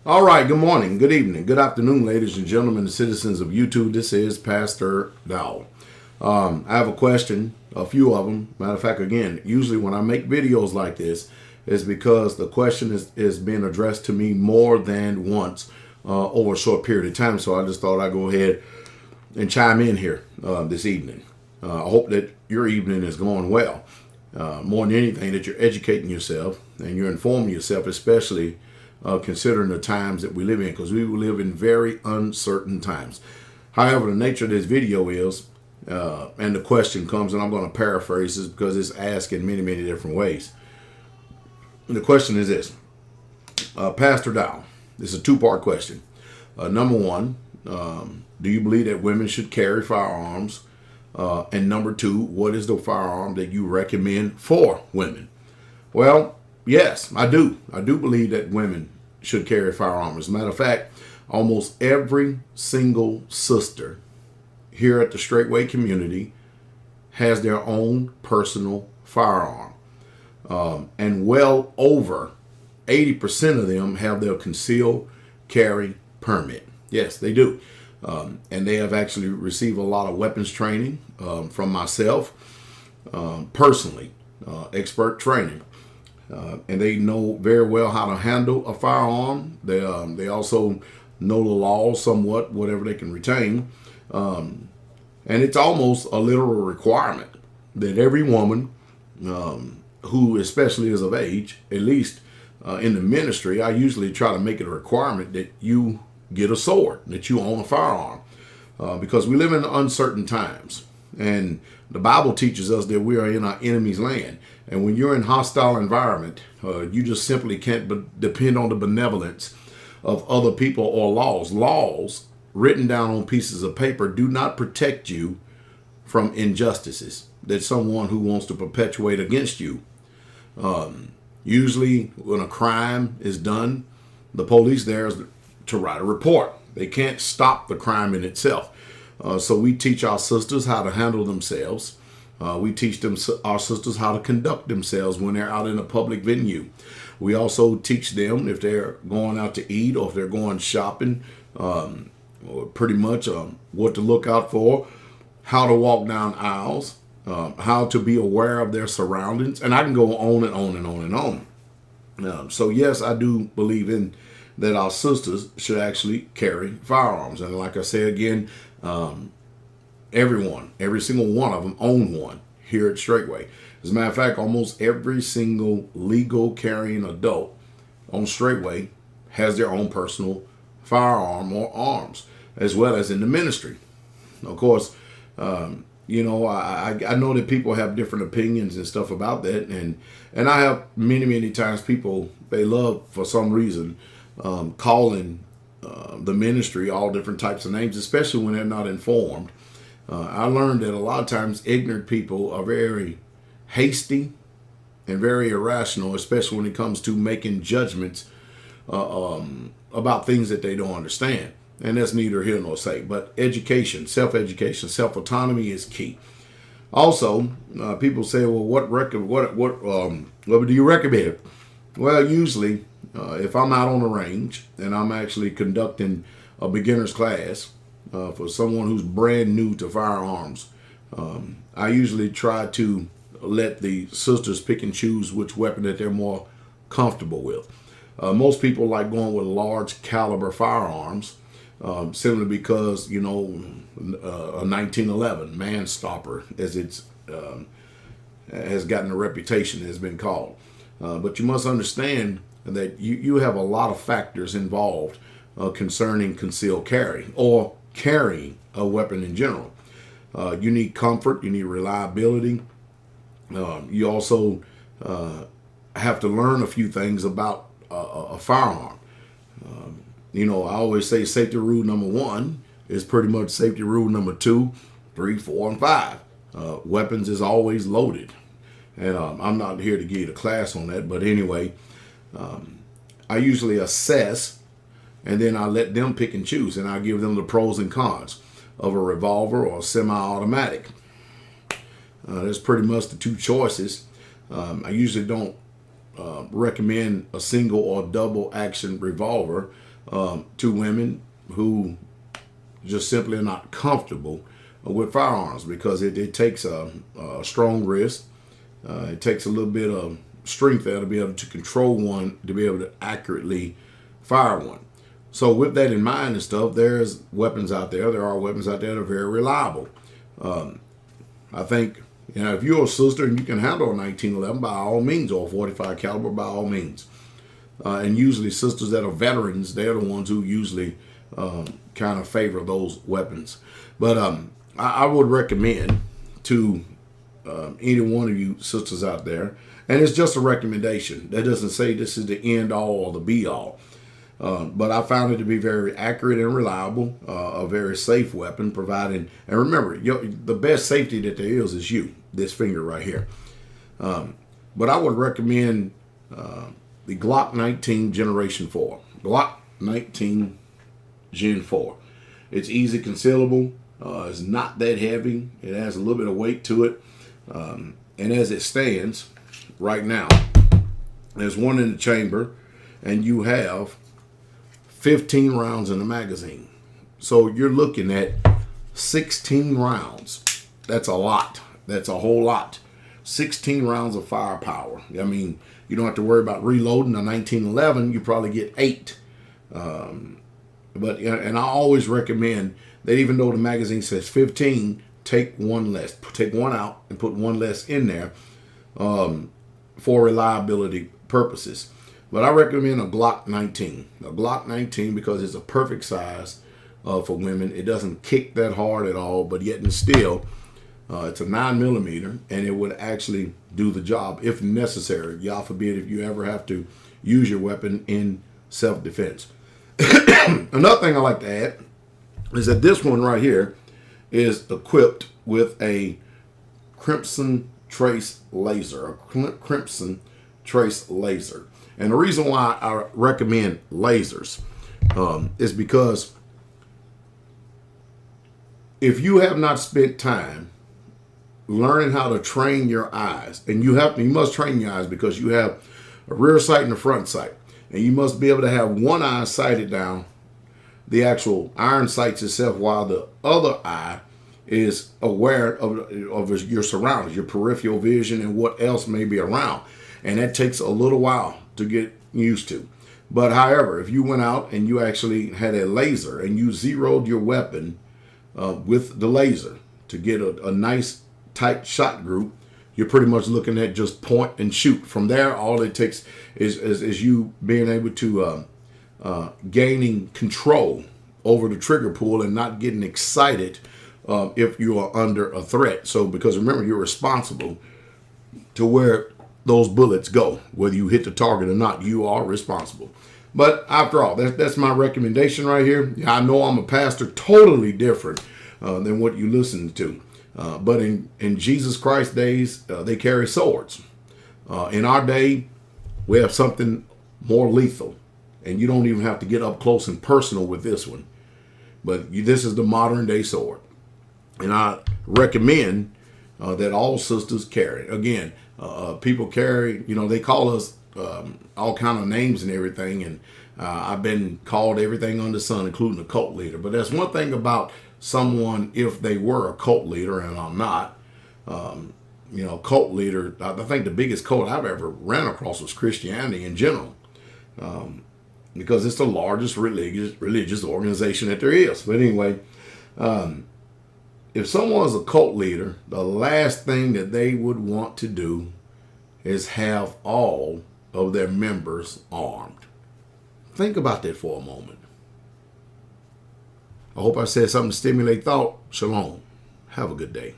All right, good morning, good evening, good afternoon, ladies and gentlemen, and citizens of YouTube. This is Pastor Dowell. I have a question, a few of them. Matter of fact, again, usually when I make videos like this, is because the question is being addressed to me more than once over a short period of time. So I just thought I'd go ahead and chime in here this evening. I hope that your evening is going well. More than anything, that you're educating yourself and you're informing yourself, especially considering the times that we live in, because we live in very uncertain times. However, the nature of this video is, and the question comes, and I'm going to paraphrase this because it's asked in many, many different ways. And the question is this, Pastor Dowell, this is a two-part question. Number one, do you believe that women should carry firearms? And number two, what is the firearm that you recommend for women? Well, yes, I do. I do believe that women should carry firearms. As a matter of fact, almost every single sister here at the Straightway community has their own personal firearm. And well over 80% of them have their concealed carry permit. Yes, they do. And they have actually received a lot of weapons training from myself personally, expert training. And they know very well how to handle a firearm. They also know the law somewhat, whatever they can retain. And it's almost a literal requirement that every woman who especially is of age, at least in the ministry, I usually try to make it a requirement that you get a sword, that you own a firearm. Because we live in uncertain times. And the Bible teaches us that we are in our enemy's land. And when you're in a hostile environment, you just simply can't depend on the benevolence of other people or laws. Laws written down on pieces of paper do not protect you from injustices that someone who wants to perpetuate against you. Usually when a crime is done, the police there is to write a report. They can't stop the crime in itself. So we teach our sisters how to handle themselves. We teach our sisters how to conduct themselves when they're out in a public venue. We also teach them if they're going out to eat or if they're going shopping, or pretty much what to look out for, how to walk down aisles, how to be aware of their surroundings. And I can go on and on and on and on. So yes, I do believe in that our sisters should actually carry firearms. And like I say again, every single one of them own one here at Straightway. As a matter of fact, almost every single legal carrying adult on Straightway has their own personal firearm or arms, as well as in the ministry. Of course, I know that people have different opinions and stuff about that, and I have many times people, they love for some reason calling the ministry all different types of names, especially when they're not informed. I learned that a lot of times ignorant people are very hasty and very irrational, especially when it comes to making judgments about things that they don't understand. And that's neither here nor say. But education, self-education, self-autonomy is key. Also, people say, well, what do you recommend? Well, usually, if I'm out on the range and I'm actually conducting a beginner's class for someone who's brand new to firearms, I usually try to let the sisters pick and choose which weapon that they're more comfortable with. Most people like going with large caliber firearms, simply because, a 1911 man stopper, as it's has gotten a reputation, has been called. But you must understand that you have a lot of factors involved concerning concealed carry or carrying a weapon in general. You need comfort, you need reliability. You also have to learn a few things about a firearm. I always say safety rule number 1 is pretty much safety rule number 2, 3, 4, and 5. Weapons is always loaded. And I'm not here to give you the class on that, but anyway, I usually assess and then I let them pick and choose, and I give them the pros and cons of a revolver or a semi-automatic. That's pretty much the two choices. I usually don't recommend a single or double action revolver to women who just simply are not comfortable with firearms, because it takes a strong wrist. It takes a little bit of strength there to be able to control one, to be able to accurately fire one. So with that in mind and stuff, there's weapons out there. There are weapons out there that are very reliable. I think, if you're a sister and you can handle a 1911, by all means, or a 45 caliber, by all means. And usually sisters that are veterans, they're the ones who usually kind of favor those weapons. But I would recommend to any one of you sisters out there, and it's just a recommendation. That doesn't say this is the end all or the be all. But I found it to be very accurate and reliable, a very safe weapon, providing, and remember, the best safety that there is you, this finger right here. But I would recommend the Glock 19 Generation 4. Glock 19 Gen 4. It's easy concealable. It's not that heavy. It has a little bit of weight to it. And as it stands right now, there's one in the chamber, and you have 15 rounds in the magazine. So you're looking at 16 rounds. That's a lot. That's a whole lot. 16 rounds of firepower. I mean, you don't have to worry about reloading a 1911. You probably get 8. And I always recommend that even though the magazine says 15, take one less. Take one out and put one less in there for reliability purposes. But I recommend a Glock 19. A Glock 19 because it's a perfect size for women. It doesn't kick that hard at all, but yet and still, it's a 9mm, and it would actually do the job if necessary. God forbid if you ever have to use your weapon in self-defense. Another thing I like to add is that this one right here is equipped with a Crimson Trace laser, And the reason why I recommend lasers is because if you have not spent time learning how to train your eyes, and you must train your eyes because you have a rear sight and a front sight, and you must be able to have one eye sighted down the actual iron sights itself, while the other eye is aware of your surroundings, your peripheral vision, and what else may be around. And that takes a little while to get used to. But however, if you went out and you actually had a laser and you zeroed your weapon with the laser to get a nice tight shot group, you're pretty much looking at just point and shoot. From there, all it takes is you being able to gaining control over the trigger pull and not getting excited if you are under a threat. So because remember, you're responsible to where those bullets go. Whether you hit the target or not, you are responsible. But after all, that's my recommendation right here. I know I'm a pastor totally different than what you listen to. But in Jesus Christ's days, they carry swords. In our day, we have something more lethal. And you don't even have to get up close and personal with this one. But this is the modern day sword. And I recommend that all sisters carry. Again, people carry, they call us all kind of names and everything. And I've been called everything under the sun, including a cult leader. But that's one thing about someone, if they were a cult leader, and I'm not, cult leader, I think the biggest cult I've ever ran across was Christianity in general. Because it's the largest religious organization that there is. But anyway, if someone's a cult leader, the last thing that they would want to do is have all of their members armed. Think about that for a moment. I hope I said something to stimulate thought. Shalom. Have a good day.